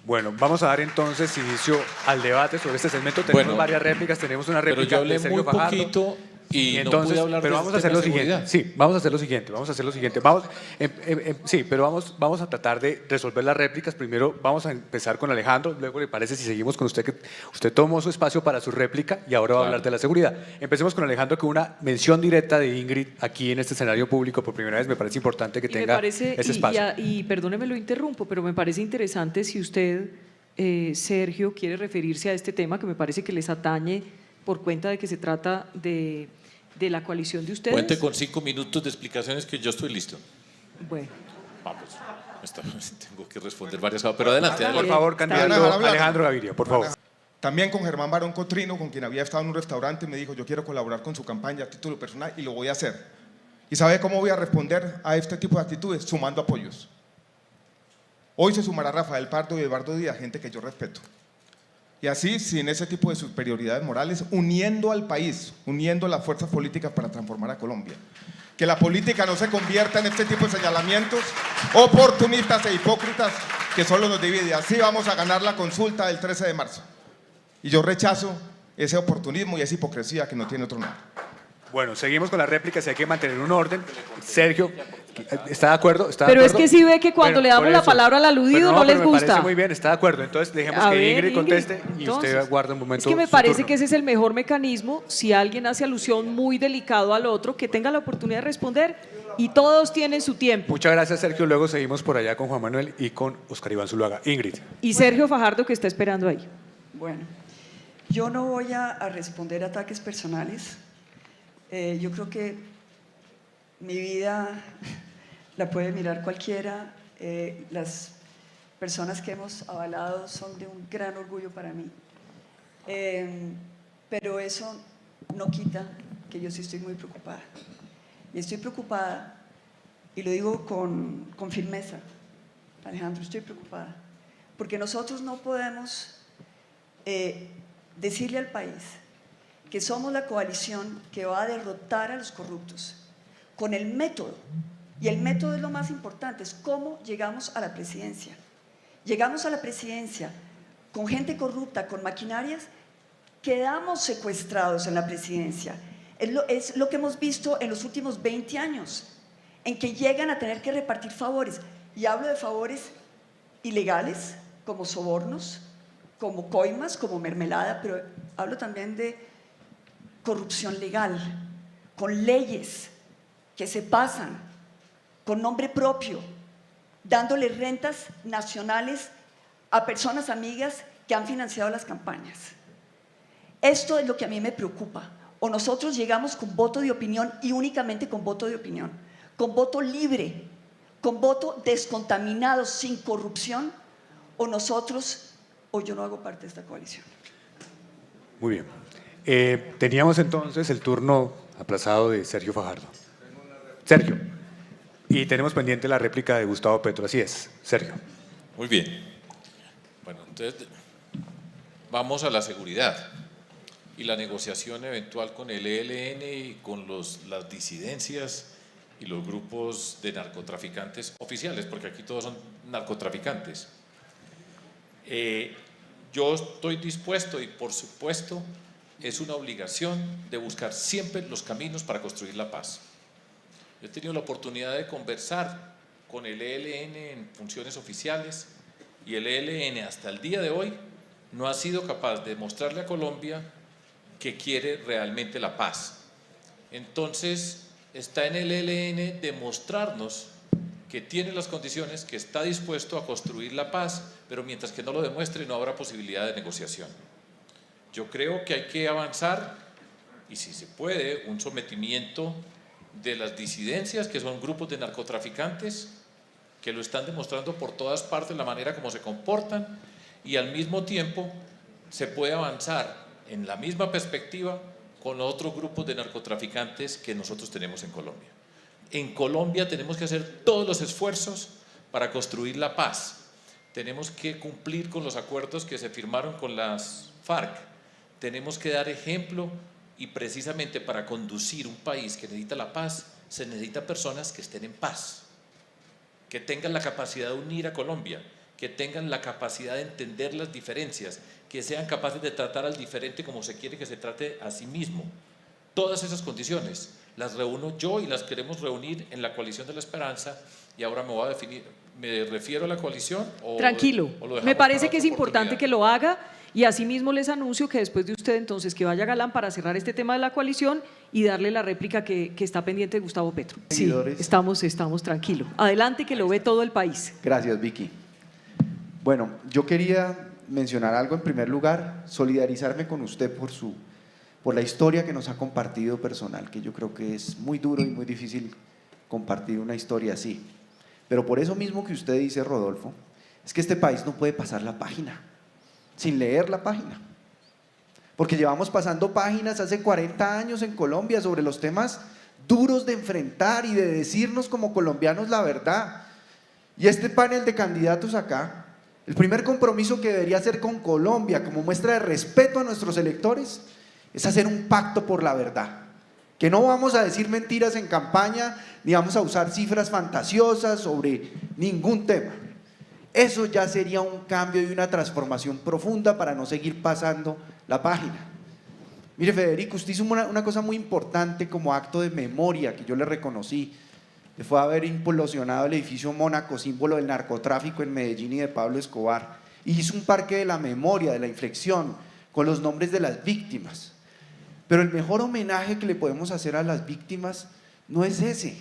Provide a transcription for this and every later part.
Bueno, vamos a dar entonces inicio al debate sobre este segmento. Tenemos varias réplicas, tenemos una réplica pero yo hablé de Sergio muy Fajardo. poquito y Entonces, no pude hablar pero de vamos a hacer lo siguiente. Sí, vamos a hacer lo siguiente. Sí, pero vamos a tratar de resolver las réplicas. Primero vamos a empezar con Alejandro, luego le parece si seguimos con usted, que usted tomó su espacio para su réplica y ahora va a hablar de la seguridad. Empecemos con Alejandro, con una mención directa de Ingrid aquí en este escenario público por primera vez. Me parece importante que tenga ese espacio. Y perdóneme lo interrumpo, pero me parece interesante si usted, Sergio, quiere referirse a este tema que me parece que les atañe por cuenta de que se trata de la coalición de ustedes. Cuente con 5 minutos de explicaciones que yo estoy listo. Bueno. Vamos, tengo que responder varias cosas, pero adelante. Por favor, candidato Alejandro Gaviria, por favor. También con Germán Barón Cotrino, con quien había estado en un restaurante, me dijo: yo quiero colaborar con su campaña a título personal y lo voy a hacer. ¿Y sabe cómo voy a responder a este tipo de actitudes? Sumando apoyos. Hoy se sumará Rafael Pardo y Eduardo Díaz, gente que yo respeto. Y así, sin ese tipo de superioridades morales, uniendo al país, uniendo las fuerzas políticas para transformar a Colombia. Que la política no se convierta en este tipo de señalamientos oportunistas e hipócritas que solo nos divide. Así vamos a ganar la consulta del 13 de marzo. Y yo rechazo ese oportunismo y esa hipocresía que no tiene otro nombre. Bueno, seguimos con las réplicas y hay que mantener un orden. Sergio, ¿está de acuerdo? Pero es que sí ve que cuando le damos la palabra al aludido no les me gusta. Parece muy bien, está de acuerdo. Entonces dejemos que Ingrid conteste y usted guarda un momento. Es que me parece que ese es el mejor mecanismo. Si alguien hace alusión muy delicado al otro, que tenga la oportunidad de responder y todos tienen su tiempo. Muchas gracias, Sergio. Luego seguimos por allá con Juan Manuel y con Oscar Iván Zuluaga. Ingrid. Y Sergio Fajardo, que está esperando ahí. Bueno, yo no voy a responder ataques personales. Yo creo que mi vida la puede mirar cualquiera. Las personas que hemos avalado son de un gran orgullo para mí. Pero eso no quita que yo sí estoy muy preocupada. Y estoy preocupada, y lo digo con firmeza, Alejandro, estoy preocupada, porque nosotros no podemos decirle al país que somos la coalición que va a derrotar a los corruptos con el método, y el método es lo más importante, es cómo llegamos a la presidencia. Llegamos a la presidencia con gente corrupta, con maquinarias, quedamos secuestrados en la presidencia. Es lo que hemos visto en los últimos 20 años, en que llegan a tener que repartir favores, y hablo de favores ilegales, como sobornos, como coimas, como mermelada, pero hablo también de corrupción legal, con leyes que se pasan, con nombre propio, dándole rentas nacionales a personas amigas que han financiado las campañas. Esto es lo que a mí me preocupa. O nosotros llegamos con voto de opinión y únicamente con voto de opinión, con voto libre, con voto descontaminado, sin corrupción, o yo no hago parte de esta coalición. Muy bien. Teníamos entonces el turno aplazado de Sergio Fajardo. Sergio. Y tenemos pendiente la réplica de Gustavo Petro. Así es, Sergio. Muy bien. Bueno, entonces vamos a la seguridad y la negociación eventual con el ELN y con las disidencias y los grupos de narcotraficantes oficiales, porque aquí todos son narcotraficantes. Yo estoy dispuesto y por supuesto es una obligación de buscar siempre los caminos para construir la paz. Yo he tenido la oportunidad de conversar con el ELN en funciones oficiales y el ELN hasta el día de hoy no ha sido capaz de mostrarle a Colombia que quiere realmente la paz. Entonces está en el ELN demostrarnos que tiene las condiciones, que está dispuesto a construir la paz, pero mientras que no lo demuestre no habrá posibilidad de negociación. Yo creo que hay que avanzar y si se puede, un sometimiento de las disidencias, que son grupos de narcotraficantes, que lo están demostrando por todas partes la manera como se comportan, y al mismo tiempo se puede avanzar en la misma perspectiva con otros grupos de narcotraficantes que nosotros tenemos en Colombia. En Colombia tenemos que hacer todos los esfuerzos para construir la paz. Tenemos que cumplir con los acuerdos que se firmaron con las FARC. Tenemos que dar ejemplo y precisamente para conducir un país que necesita la paz, se necesita personas que estén en paz, que tengan la capacidad de unir a Colombia, que tengan la capacidad de entender las diferencias, que sean capaces de tratar al diferente como se quiere que se trate a sí mismo. Todas esas condiciones las reúno yo y las queremos reunir en la coalición de la esperanza, y ahora me voy a definir, ¿me refiero a la coalición o Tranquilo, o lo dejamos me parece para que es otra importante oportunidad? que lo haga, y asimismo les anuncio que después de usted entonces que vaya Galán para cerrar este tema de la coalición y darle la réplica que está pendiente de Gustavo Petro. Sí, Seguidores. estamos tranquilos. Adelante, que lo ve todo el país. Gracias, Vicky. Bueno, yo quería mencionar algo en primer lugar, solidarizarme con usted por la historia que nos ha compartido personal, que yo creo que es muy duro y muy difícil compartir una historia así. Pero por eso mismo que usted dice, Rodolfo, es que este país no puede pasar la página, sin leer la página. Porque llevamos pasando páginas hace 40 años en Colombia sobre los temas duros de enfrentar y de decirnos como colombianos la verdad. Y este panel de candidatos acá, el primer compromiso que debería hacer con Colombia como muestra de respeto a nuestros electores es hacer un pacto por la verdad. Que no vamos a decir mentiras en campaña, ni vamos a usar cifras fantasiosas sobre ningún tema. Eso ya sería un cambio y una transformación profunda para no seguir pasando la página. Mire, Federico, usted hizo una cosa muy importante como acto de memoria que yo le reconocí, que fue haber implosionado el edificio Mónaco, símbolo del narcotráfico en Medellín y de Pablo Escobar, y hizo un parque de la memoria, de la inflexión, con los nombres de las víctimas. Pero el mejor homenaje que le podemos hacer a las víctimas no es ese,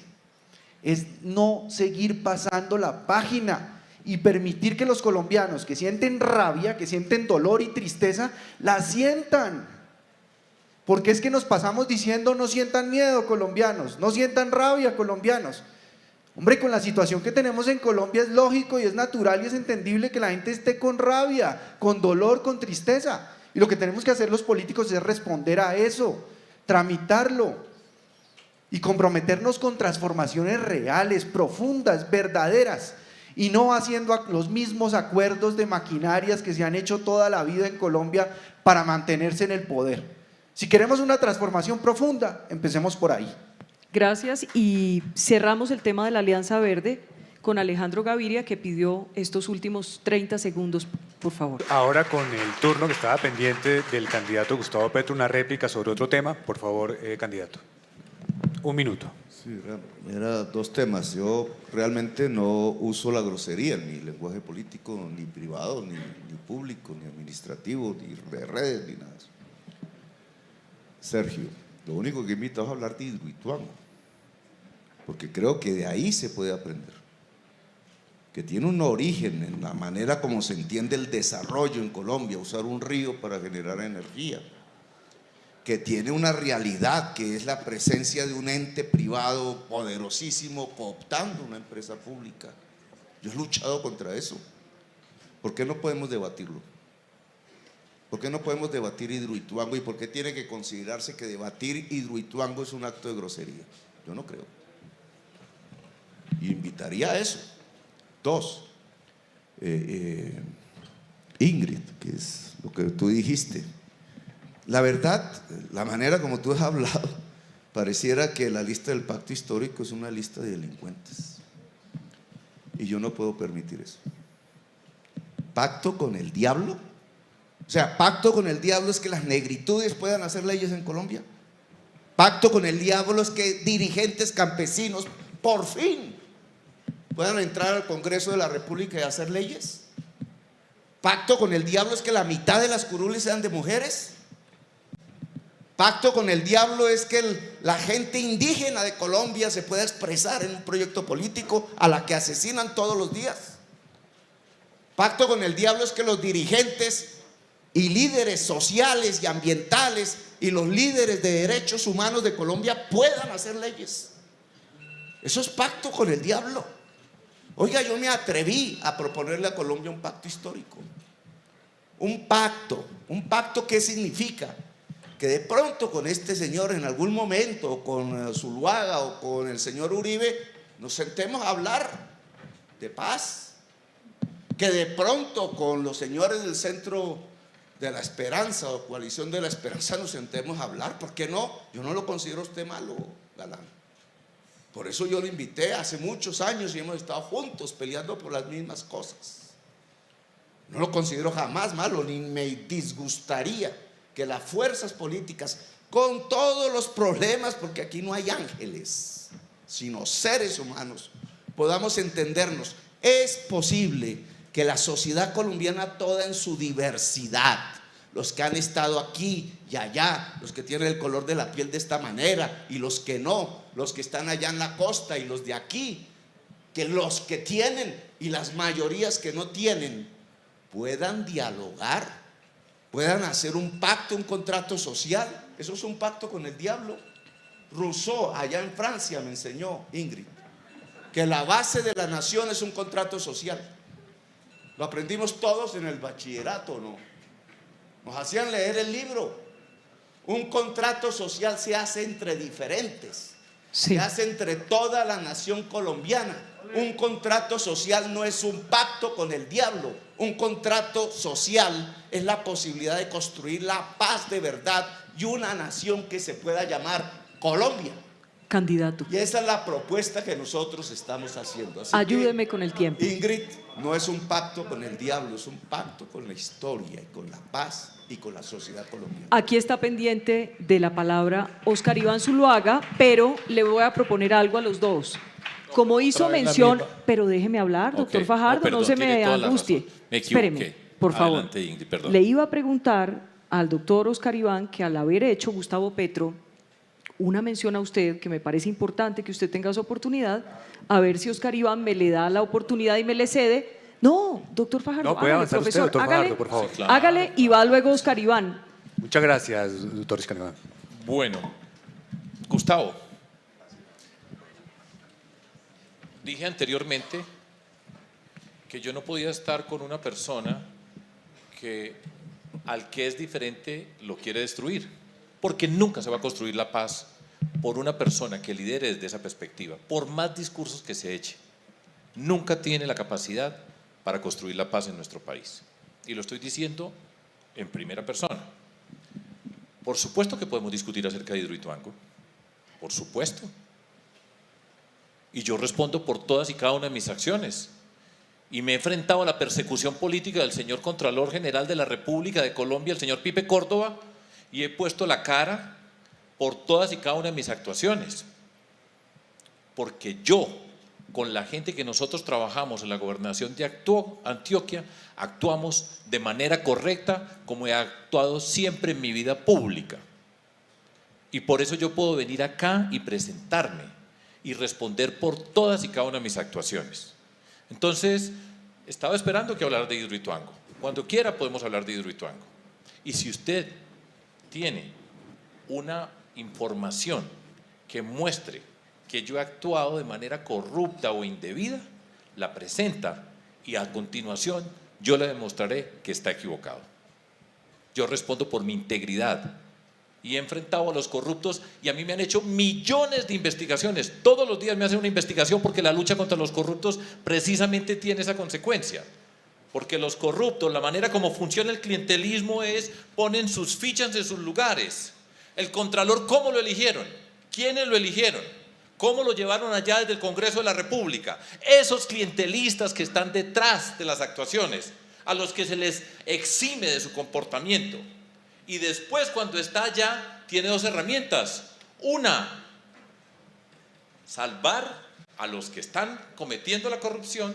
es no seguir pasando la página y permitir que los colombianos que sienten rabia, que sienten dolor y tristeza, la sientan. Porque es que nos pasamos diciendo no sientan miedo colombianos, no sientan rabia colombianos. Hombre, con la situación que tenemos en Colombia es lógico y es natural y es entendible que la gente esté con rabia, con dolor, con tristeza. Y lo que tenemos que hacer los políticos es responder a eso, tramitarlo y comprometernos con transformaciones reales, profundas, verdaderas, y no haciendo los mismos acuerdos de maquinarias que se han hecho toda la vida en Colombia para mantenerse en el poder. Si queremos una transformación profunda, empecemos por ahí. Gracias, y cerramos el tema de la Alianza Verde con Alejandro Gaviria, que pidió estos últimos 30 segundos, por favor. Ahora con el turno que estaba pendiente del candidato Gustavo Petro, una réplica sobre otro tema. Por favor, candidato. Un minuto. Sí, era dos temas. Yo realmente no uso la grosería en mi lenguaje político, ni privado, ni público, ni administrativo, ni de redes, ni nada de eso. Sergio, lo único que invito es a hablar de Hidroituango, porque creo que de ahí se puede aprender, que tiene un origen en la manera como se entiende el desarrollo en Colombia, usar un río para generar energía, que tiene una realidad que es la presencia de un ente privado poderosísimo cooptando una empresa pública. Yo he luchado contra eso. ¿Por qué no podemos debatirlo? ¿Por qué no podemos debatir Hidroituango? ¿Y por qué tiene que considerarse que debatir Hidroituango es un acto de grosería? Yo no creo. Y invitaría a eso. Dos, Ingrid, que es lo que tú dijiste. La verdad, la manera como tú has hablado, pareciera que la lista del pacto histórico es una lista de delincuentes. Y yo no puedo permitir eso. ¿Pacto con el diablo? O sea, pacto con el diablo es que las negritudes puedan hacer leyes en Colombia. Pacto con el diablo es que dirigentes campesinos, por fin, puedan entrar al Congreso de la República y hacer leyes. Pacto con el diablo es que la mitad de las curules sean de mujeres. Pacto con el diablo es que la gente indígena de Colombia se pueda expresar en un proyecto político a la que asesinan todos los días. Pacto con el diablo es que los dirigentes y líderes sociales y ambientales y los líderes de derechos humanos de Colombia puedan hacer leyes. Eso es pacto con el diablo. Oiga, yo me atreví a proponerle a Colombia un pacto histórico. Un pacto ¿qué significa? Que de pronto con este señor en algún momento, o con Zuluaga o con el señor Uribe, nos sentemos a hablar de paz. Que de pronto con los señores del Centro de la Esperanza o Coalición de la Esperanza nos sentemos a hablar. ¿Por qué no? Yo no lo considero usted malo, Galán. Por eso yo lo invité hace muchos años y hemos estado juntos peleando por las mismas cosas. No lo considero jamás malo, ni me disgustaría que las fuerzas políticas, con todos los problemas, porque aquí no hay ángeles, sino seres humanos, podamos entendernos. Es posible que la sociedad colombiana toda en su diversidad, los que han estado aquí y allá, los que tienen el color de la piel de esta manera y los que no, los que están allá en la costa y los de aquí, que los que tienen y las mayorías que no tienen puedan dialogar, puedan hacer un pacto, un contrato social. Eso es un pacto con el diablo. Rousseau allá en Francia me enseñó, Ingrid, que la base de la nación es un contrato social. Lo aprendimos todos en el bachillerato, ¿no? Nos hacían leer el libro. Un contrato social se hace entre diferentes, Sí. se hace entre toda la nación colombiana. Un contrato social no es un pacto con el diablo. Un contrato social es la posibilidad de construir la paz de verdad y una nación que se pueda llamar Colombia. Candidato, Y esa es la propuesta que nosotros estamos haciendo. Así ayúdeme que, con el tiempo. Ingrid, no es un pacto con el diablo, es un pacto con la historia y con la paz y con la sociedad colombiana. Aquí está pendiente de la palabra Óscar Iván Zuluaga, pero le voy a proponer algo a los dos. Como hizo otra vez la mención, misma. pero déjeme hablar, doctor Ok. Fajardo, Perdón, no se me tiene toda la angustie. razón. Me equivoqué. Espéreme, por favor. Adelante, Ingrid, perdón. Le iba a preguntar al doctor Óscar Iván que al haber hecho Gustavo Petro una mención a usted, que me parece importante que usted tenga esa oportunidad, a ver si Óscar Iván me le da la oportunidad y me le cede. No, doctor Fajardo, No, puede hágale, avanzar usted, profesor, doctor hágale, Fajardo, por favor. Sí, claro. hágale y va luego Óscar Iván. Muchas gracias, doctor Iscanibán. Bueno, Gustavo, dije anteriormente que yo no podía estar con una persona que al que es diferente lo quiere destruir, porque nunca se va a construir la paz por una persona que lidere desde esa perspectiva, por más discursos que se eche. Nunca tiene la capacidad para construir la paz en nuestro país. Y lo estoy diciendo en primera persona. Por supuesto que podemos discutir acerca de Hidroituango, por supuesto. Y yo respondo por todas y cada una de mis acciones. Y me he enfrentado a la persecución política del señor Contralor General de la República de Colombia, el señor Pipe Córdoba, y he puesto la cara por todas y cada una de mis actuaciones. Porque yo, con la gente que nosotros trabajamos en la gobernación de Antioquia, actuamos de manera correcta como he actuado siempre en mi vida pública. Y por eso yo puedo venir acá y presentarme y responder por todas y cada una de mis actuaciones. Entonces, estaba esperando que hablara de Hidroituango. Cuando quiera podemos hablar de Hidroituango. Y si usted tiene una información que muestre que yo he actuado de manera corrupta o indebida, la presenta y a continuación yo le demostraré que está equivocado. Yo respondo por mi integridad y he enfrentado a los corruptos y a mí me han hecho millones de investigaciones. Todos los días me hacen una investigación porque la lucha contra los corruptos precisamente tiene esa consecuencia. Porque los corruptos, la manera como funciona el clientelismo es, ponen sus fichas en sus lugares. El Contralor, ¿cómo lo eligieron? ¿Quiénes lo eligieron? ¿Cómo lo llevaron allá desde el Congreso de la República? Esos clientelistas que están detrás de las actuaciones, a los que se les exime de su comportamiento. Y después, cuando está allá, tiene dos herramientas. Una, salvar a los que están cometiendo la corrupción,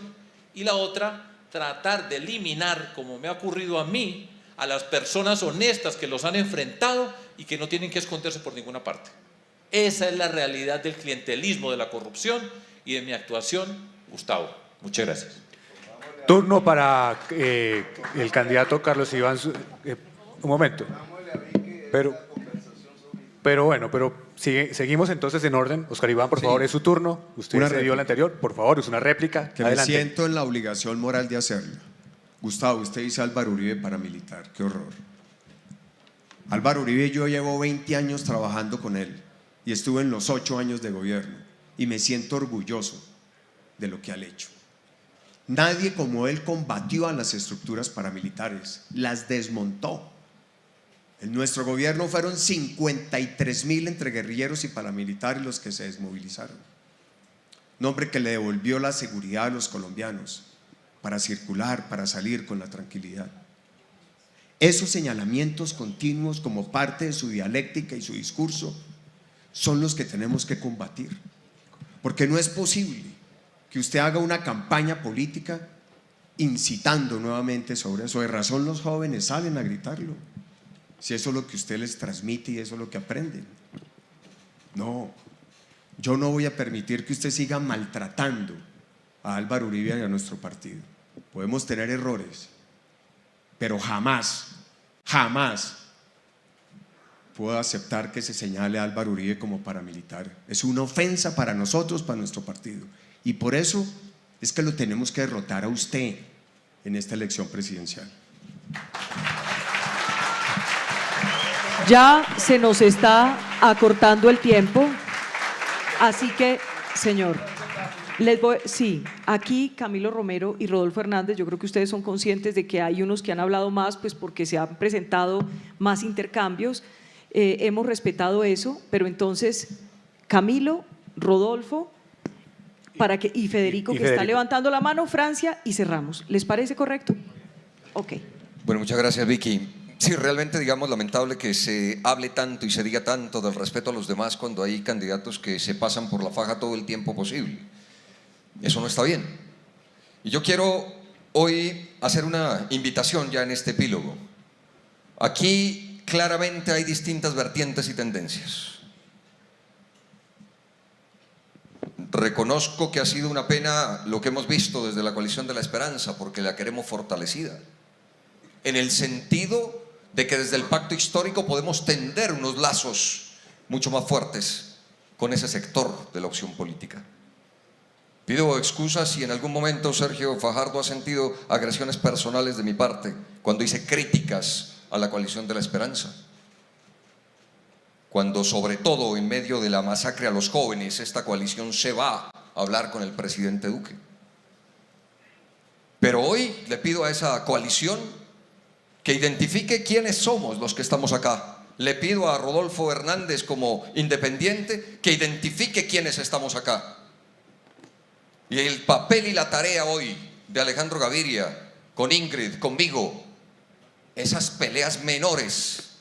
y la otra, tratar de eliminar, como me ha ocurrido a mí, a las personas honestas que los han enfrentado y que no tienen que esconderse por ninguna parte. Esa es la realidad del clientelismo, de la corrupción y de mi actuación, Gustavo. Muchas gracias. Turno para el candidato Carlos Iván. Un momento. Pero bueno, seguimos entonces en orden. Óscar Iván, por favor, es su turno. Usted Una se dio réplica. la anterior. Por favor, es una réplica. Que me Adelante. siento en la obligación moral de hacerlo. Gustavo, usted dice Álvaro Uribe paramilitar, qué horror. Álvaro Uribe, yo llevo 20 años trabajando con él y estuve en los 8 años de gobierno y me siento orgulloso de lo que ha hecho. Nadie como él combatió a las estructuras paramilitares, las desmontó. En nuestro gobierno fueron 53.000 entre guerrilleros y paramilitares los que se desmovilizaron. Un hombre que le devolvió la seguridad a los colombianos. para circular, para salir con la tranquilidad. Esos señalamientos continuos como parte de su dialéctica y su discurso son los que tenemos que combatir, porque no es posible que usted haga una campaña política incitando nuevamente sobre eso. De razón los jóvenes salen a gritarlo, si eso es lo que usted les transmite y eso es lo que aprenden. No, yo no voy a permitir que usted siga maltratando a Álvaro Uribe y a nuestro partido. Podemos tener errores, pero jamás puedo aceptar que se señale a Álvaro Uribe como paramilitar. Es una ofensa para nosotros, para nuestro partido, y por eso es que lo tenemos que derrotar a usted en esta elección presidencial. Ya se nos está acortando el tiempo, así que, señor, sí, aquí Camilo Romero y Rodolfo Hernández, yo creo que ustedes son conscientes de que hay unos que han hablado más, pues porque se han presentado más intercambios, hemos respetado eso, pero entonces Camilo, Rodolfo y Federico, que está levantando la mano, Francia, y cerramos. ¿Les parece correcto? Ok. Bueno, muchas gracias, Vicky. Sí, realmente, digamos, lamentable que se hable tanto y se diga tanto del respeto a los demás cuando hay candidatos que se pasan por la faja todo el tiempo posible. Eso no está bien. Y yo quiero hoy hacer una invitación ya en este epílogo. Aquí claramente hay distintas vertientes y tendencias. Reconozco que ha sido una pena lo que hemos visto desde la Coalición de la Esperanza, porque la queremos fortalecida, en el sentido de que desde el pacto histórico podemos tender unos lazos mucho más fuertes con ese sector de la opción política. Pido excusas si en algún momento Sergio Fajardo ha sentido agresiones personales de mi parte cuando hice críticas a la Coalición de la Esperanza, cuando sobre todo en medio de la masacre a los jóvenes esta coalición se va a hablar con el presidente Duque. Pero hoy le pido a esa coalición que identifique quiénes somos los que estamos acá. Le pido a Rodolfo Hernández como independiente que identifique quiénes estamos acá. Y el papel y la tarea hoy de Alejandro Gaviria, con Ingrid, conmigo, esas peleas menores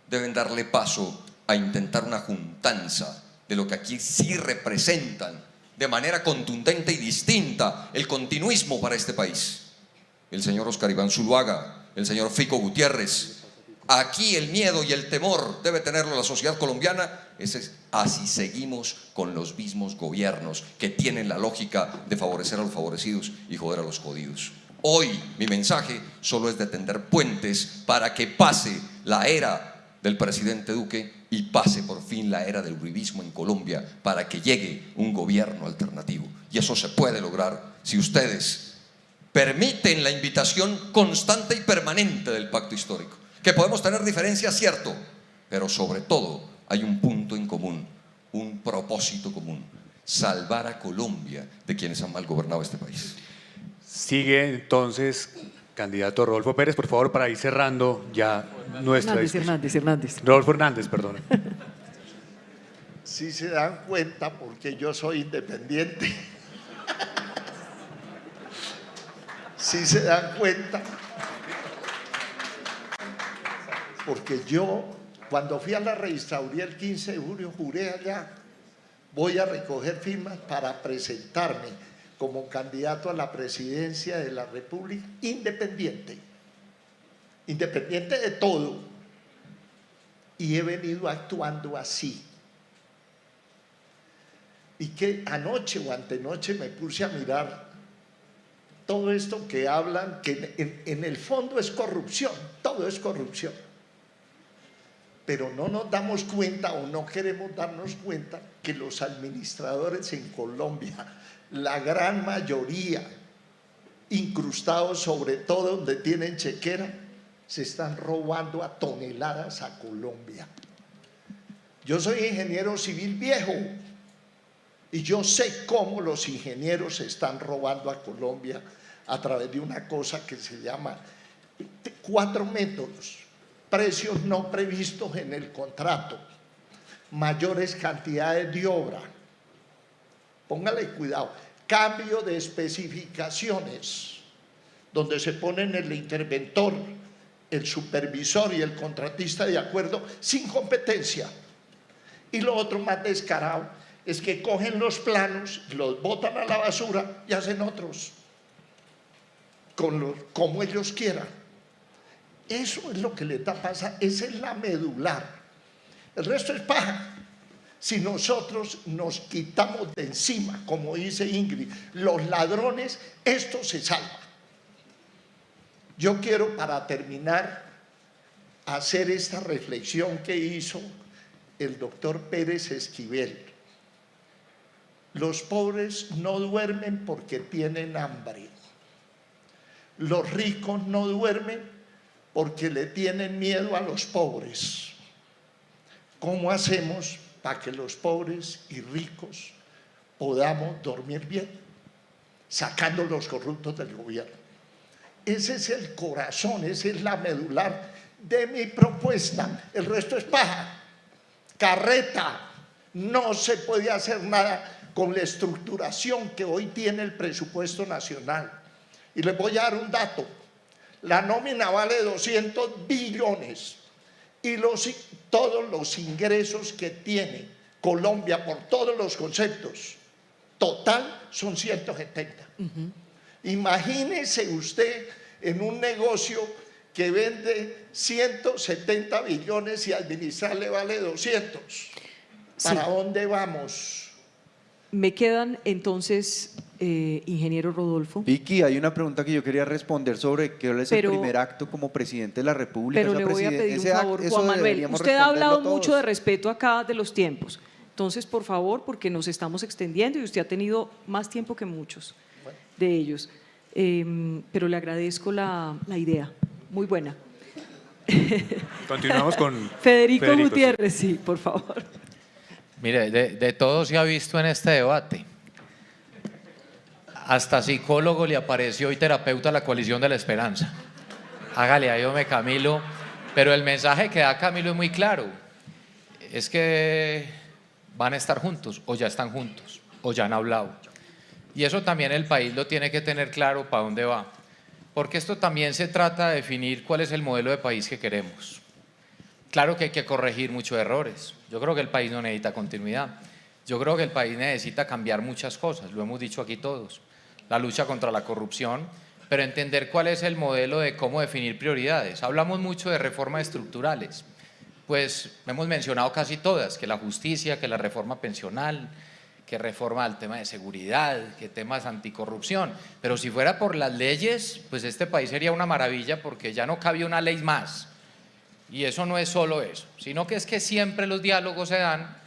deben darle paso a intentar una juntanza de lo que aquí sí representan de manera contundente y distinta el continuismo para este país. El señor Oscar Iván Zuluaga, el señor Fico Gutiérrez. Aquí el miedo y el temor debe tenerlo la sociedad colombiana. Así seguimos con los mismos gobiernos que tienen la lógica de favorecer a los favorecidos y joder a los jodidos. Hoy mi mensaje solo es de tender puentes para que pase la era del presidente Duque y pase por fin la era del uribismo en Colombia, para que llegue un gobierno alternativo. Y eso se puede lograr si ustedes permiten la invitación constante y permanente del pacto histórico. Que podemos tener diferencias, cierto, pero sobre todo hay un punto en común, un propósito común: salvar a Colombia de quienes han mal gobernado este país. Sigue entonces, candidato Rodolfo Pérez, por favor, para ir cerrando ya nuestra discusión. Hernández. Rodolfo Hernández, perdón. Si se dan cuenta, porque yo soy independiente, si se dan cuenta, porque yo cuando fui a la registraduría el 15 de julio juré allá, voy a recoger firmas para presentarme como candidato a la presidencia de la República independiente de todo, y he venido actuando así. Y que anoche o antenoche me puse a mirar todo esto que hablan, que en el fondo es corrupción, todo es corrupción. Pero no nos damos cuenta o no queremos darnos cuenta que los administradores en Colombia, la gran mayoría, incrustados sobre todo donde tienen chequera, se están robando a toneladas a Colombia. Yo soy ingeniero civil viejo y yo sé cómo los ingenieros se están robando a Colombia a través de una cosa que se llama 4 métodos: precios no previstos en el contrato, mayores cantidades de obra, póngale cuidado, cambio de especificaciones, donde se ponen el interventor, el supervisor y el contratista de acuerdo sin competencia. Y lo otro más descarado es que cogen los planos, los botan a la basura y hacen otros como ellos quieran. Eso es lo que le está pasando, esa es la medular. El resto es paja. Si nosotros nos quitamos de encima, como dice Ingrid, los ladrones, esto se salva. Yo quiero, para terminar, hacer esta reflexión que hizo el doctor Pérez Esquivel. Los pobres no duermen porque tienen hambre. Los ricos no duermen porque le tienen miedo a los pobres. ¿Cómo hacemos para que los pobres y ricos podamos dormir bien? Sacando los corruptos del gobierno. Ese es el corazón, esa es la medular de mi propuesta. El resto es paja, carreta. No se puede hacer nada con la estructuración que hoy tiene el presupuesto nacional. Y les voy a dar un dato. La nómina vale 200 billones y todos los ingresos que tiene Colombia por todos los conceptos, total son 170. Imagínese usted en un negocio que vende 170 billones y administrarle vale 200. ¿Para dónde vamos? Me quedan entonces, ingeniero Rodolfo. Vicky, hay una pregunta que yo quería responder sobre qué es el primer acto como presidente de la República. Pero le voy a pedir un favor, Juan Manuel. Usted ha hablado mucho de respeto acá de los tiempos. Entonces, por favor, porque nos estamos extendiendo y usted ha tenido más tiempo que muchos de ellos. Pero le agradezco la idea, muy buena. Continuamos con Federico Gutiérrez, sí, por favor. Mire, de todo se ha visto en este debate. Hasta psicólogo le apareció y terapeuta a la coalición de la esperanza. Hágale ahí, hombre, Camilo. Pero el mensaje que da Camilo es muy claro. Es que van a estar juntos, o ya están juntos, o ya han hablado. Y eso también el país lo tiene que tener claro para dónde va. Porque esto también se trata de definir cuál es el modelo de país que queremos. Claro que hay que corregir muchos errores. Yo creo que el país no necesita continuidad. Yo creo que el país necesita cambiar muchas cosas, lo hemos dicho aquí todos. La lucha contra la corrupción, pero entender cuál es el modelo de cómo definir prioridades. Hablamos mucho de reformas estructurales. Pues hemos mencionado casi todas, que la justicia, que la reforma pensional, que reforma al tema de seguridad, que temas anticorrupción. Pero si fuera por las leyes, pues este país sería una maravilla porque ya no cabía una ley más. Y eso no es solo eso, sino que es que siempre los diálogos se dan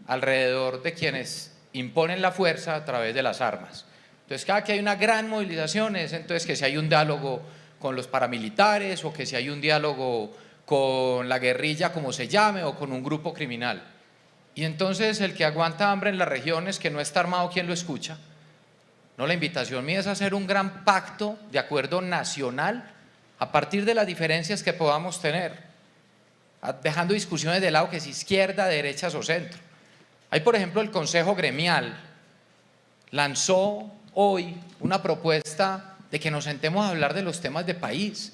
alrededor de quienes imponen la fuerza a través de las armas. Entonces, cada que hay una gran movilización es entonces que si hay un diálogo con los paramilitares o que si hay un diálogo con la guerrilla, como se llame, o con un grupo criminal. Y entonces el que aguanta hambre en las regiones, que no está armado, ¿quién lo escucha? No, la invitación mía es hacer un gran pacto de acuerdo nacional a partir de las diferencias que podamos tener, dejando discusiones de lado que si izquierda, derechas o centro. Hay, por ejemplo, el Consejo Gremial lanzó hoy una propuesta de que nos sentemos a hablar de los temas de país.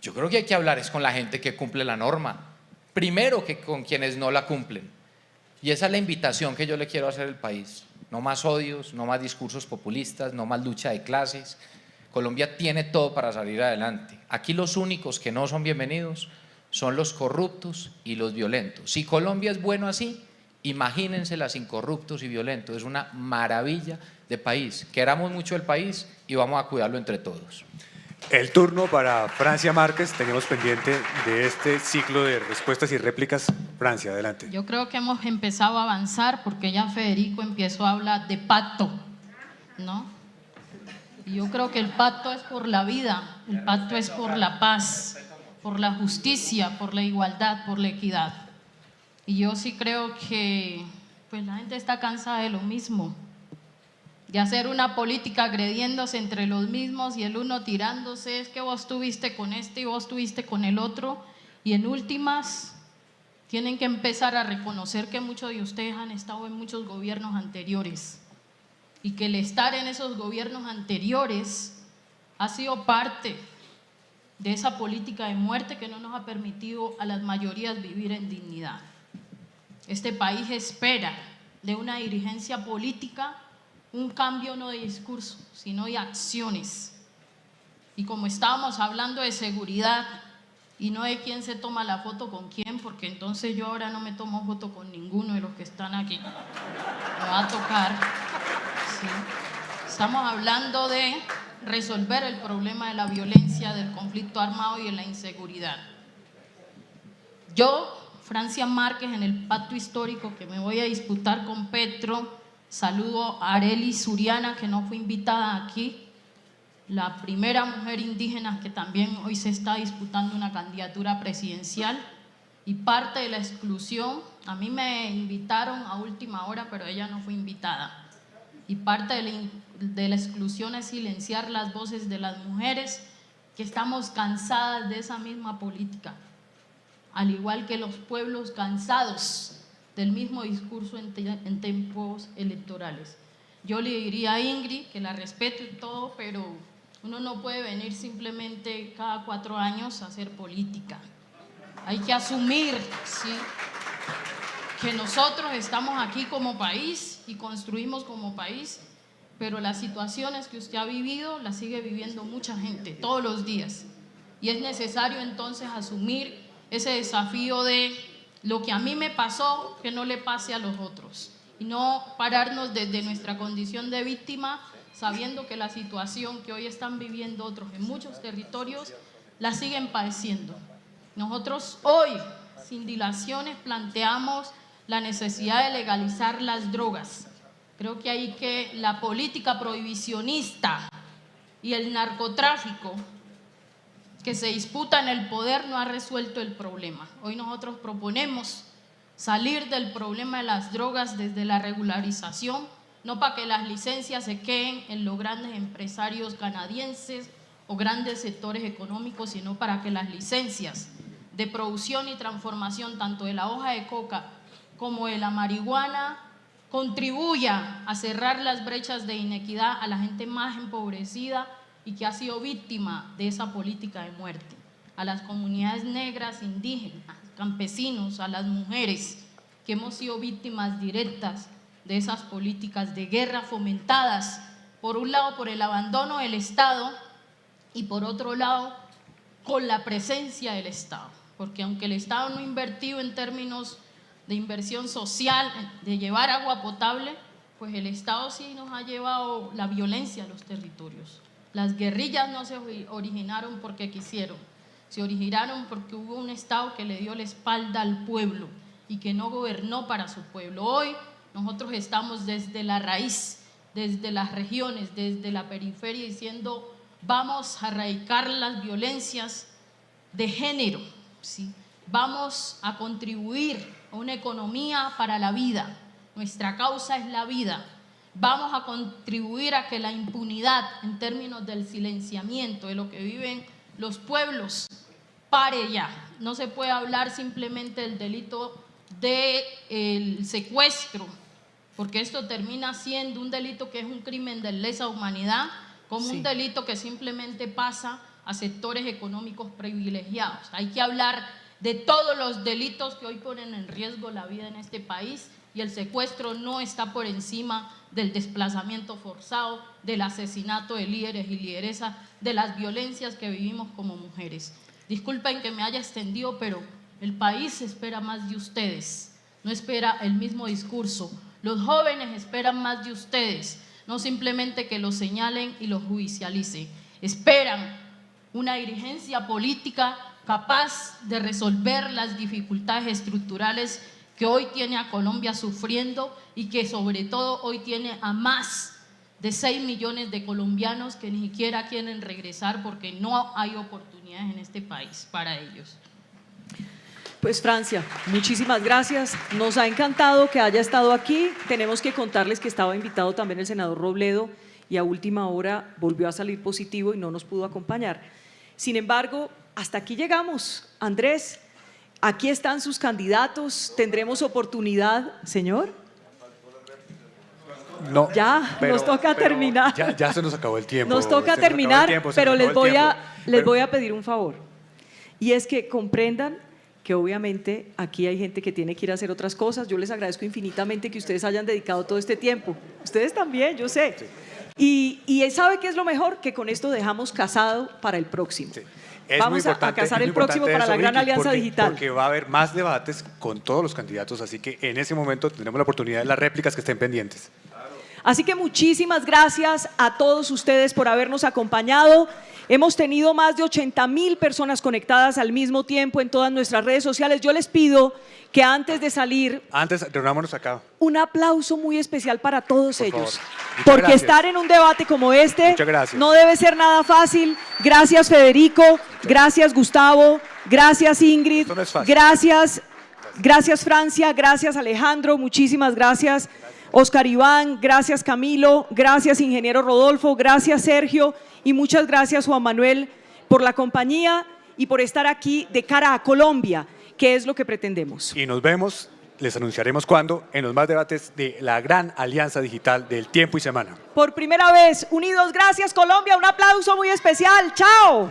Yo creo que hay que hablar es con la gente que cumple la norma, primero que con quienes no la cumplen. Y esa es la invitación que yo le quiero hacer al país. No más odios, no más discursos populistas, no más lucha de clases. Colombia tiene todo para salir adelante. Aquí los únicos que no son bienvenidos son los corruptos y los violentos. Si Colombia es bueno así, imagínensela sin corruptos y violentos. Es una maravilla de país. Queramos mucho el país y vamos a cuidarlo entre todos. El turno para Francia Márquez. Tenemos pendiente de este ciclo de respuestas y réplicas. Francia, adelante. Yo creo que hemos empezado a avanzar porque ya Federico empezó a hablar de pacto, ¿no? Y yo creo que el pacto es por la vida, el pacto es por la paz, por la justicia, por la igualdad, por la equidad. Y yo sí creo que pues la gente está cansada de lo mismo, de hacer una política agrediéndose entre los mismos y el uno tirándose, es que vos tuviste con este y vos tuviste con el otro, y en últimas tienen que empezar a reconocer que muchos de ustedes han estado en muchos gobiernos anteriores y que el estar en esos gobiernos anteriores ha sido parte de esa política de muerte que no nos ha permitido a las mayorías vivir en dignidad. Este país espera de una dirigencia política un cambio no de discurso, sino de acciones. Y como estábamos hablando de seguridad y no de quién se toma la foto con quién, porque entonces yo ahora no me tomo foto con ninguno de los que están aquí, me va a tocar, ¿sí? Estamos hablando de resolver el problema de la violencia, del conflicto armado y de la inseguridad. Yo, Francia Márquez, en el pacto histórico que me voy a disputar con Petro, saludo a Arely Suriana, que no fue invitada aquí, la primera mujer indígena que también hoy se está disputando una candidatura presidencial, y parte de la exclusión, a mí me invitaron a última hora, pero ella no fue invitada. Y parte de la exclusión es silenciar las voces de las mujeres que estamos cansadas de esa misma política, al igual que los pueblos cansados del mismo discurso en tiempos electorales. Yo le diría a Ingrid que la respeto y todo, pero uno no puede venir simplemente cada 4 años a hacer política. Hay que asumir, ¿sí?, que nosotros estamos aquí como país y construimos como país, pero las situaciones que usted ha vivido las sigue viviendo mucha gente todos los días. Y es necesario entonces asumir ese desafío de lo que a mí me pasó, que no le pase a los otros. Y no pararnos desde nuestra condición de víctima, sabiendo que la situación que hoy están viviendo otros en muchos territorios la siguen padeciendo. Nosotros hoy, sin dilaciones, planteamos la necesidad de legalizar las drogas. Creo que hay que la política prohibicionista y el narcotráfico que se disputa en el poder no ha resuelto el problema. Hoy nosotros proponemos salir del problema de las drogas desde la regularización, no para que las licencias se queden en los grandes empresarios canadienses o grandes sectores económicos, sino para que las licencias de producción y transformación tanto de la hoja de coca como de la marihuana contribuya a cerrar las brechas de inequidad a la gente más empobrecida y que ha sido víctima de esa política de muerte, a las comunidades negras, indígenas, campesinos, a las mujeres que hemos sido víctimas directas de esas políticas de guerra fomentadas, por un lado por el abandono del Estado y por otro lado con la presencia del Estado, porque aunque el Estado no ha invertido en términos de inversión social, de llevar agua potable, pues el Estado sí nos ha llevado la violencia a los territorios. Las guerrillas no se originaron porque quisieron, se originaron porque hubo un Estado que le dio la espalda al pueblo y que no gobernó para su pueblo. Hoy nosotros estamos desde la raíz, desde las regiones, desde la periferia, diciendo vamos a erradicar las violencias de género, ¿sí? Vamos a contribuir a una economía para la vida. Nuestra causa es la vida. Vamos a contribuir a que la impunidad en términos del silenciamiento de lo que viven los pueblos pare ya. No se puede hablar simplemente del delito del secuestro, porque esto termina siendo un delito que es un crimen de lesa humanidad, como un delito que simplemente pasa a sectores económicos privilegiados. Hay que hablar de todos los delitos que hoy ponen en riesgo la vida en este país, y el secuestro no está por encima del desplazamiento forzado, del asesinato de líderes y lideresas, de las violencias que vivimos como mujeres. Disculpen que me haya extendido, pero el país espera más de ustedes, no espera el mismo discurso. Los jóvenes esperan más de ustedes, no simplemente que los señalen y los judicialicen. Esperan una dirigencia política capaz de resolver las dificultades estructurales que hoy tiene a Colombia sufriendo y que sobre todo hoy tiene a más de 6 millones de colombianos que ni siquiera quieren regresar porque no hay oportunidades en este país para ellos. Pues Francia, muchísimas gracias. Nos ha encantado que haya estado aquí. Tenemos que contarles que estaba invitado también el senador Robledo y a última hora volvió a salir positivo y no nos pudo acompañar. Sin embargo, hasta aquí llegamos. Andrés, aquí están sus candidatos. Tendremos oportunidad, señor. No, Ya, pero- nos toca pero terminar. Ya se nos acabó el tiempo. Nos toca se nos acabó el terminar, tiempo, se pero nos les acabó el tiempo. les Pero- voy a pedir un favor. Y es que comprendan que obviamente aquí hay gente que tiene que ir a hacer otras cosas. Yo les agradezco infinitamente que ustedes hayan dedicado todo este tiempo. Ustedes también, yo sé. Y ¿sabe qué es lo mejor? Que con esto dejamos casado para el próximo. Es muy Vamos a importante, casar es el muy próximo importante para la eso, Gran Vicky, Alianza porque- Digital. Porque va a haber más debates con todos los candidatos, así que en ese momento tendremos la oportunidad de las réplicas que estén pendientes. Así que muchísimas gracias a todos ustedes por habernos acompañado. Hemos tenido más de 80.000 personas conectadas al mismo tiempo en todas nuestras redes sociales. Yo les pido que antes de salir, Antes, reunámonos acá. un aplauso muy especial para todos Por ellos. favor. Muchas Porque gracias. estar en un debate como este Muchas gracias. no debe ser nada fácil. Gracias Federico, gracias Gustavo, gracias Ingrid, Esto no es fácil. gracias Francia, gracias Alejandro, muchísimas gracias Oscar Iván, gracias Camilo, gracias ingeniero Rodolfo, gracias Sergio y muchas gracias Juan Manuel por la compañía y por estar aquí de cara a Colombia, que es lo que pretendemos. Y nos vemos, les anunciaremos cuándo, en los más debates de la Gran Alianza Digital del Tiempo y Semana. Por primera vez, unidos, gracias Colombia, un aplauso muy especial, chao.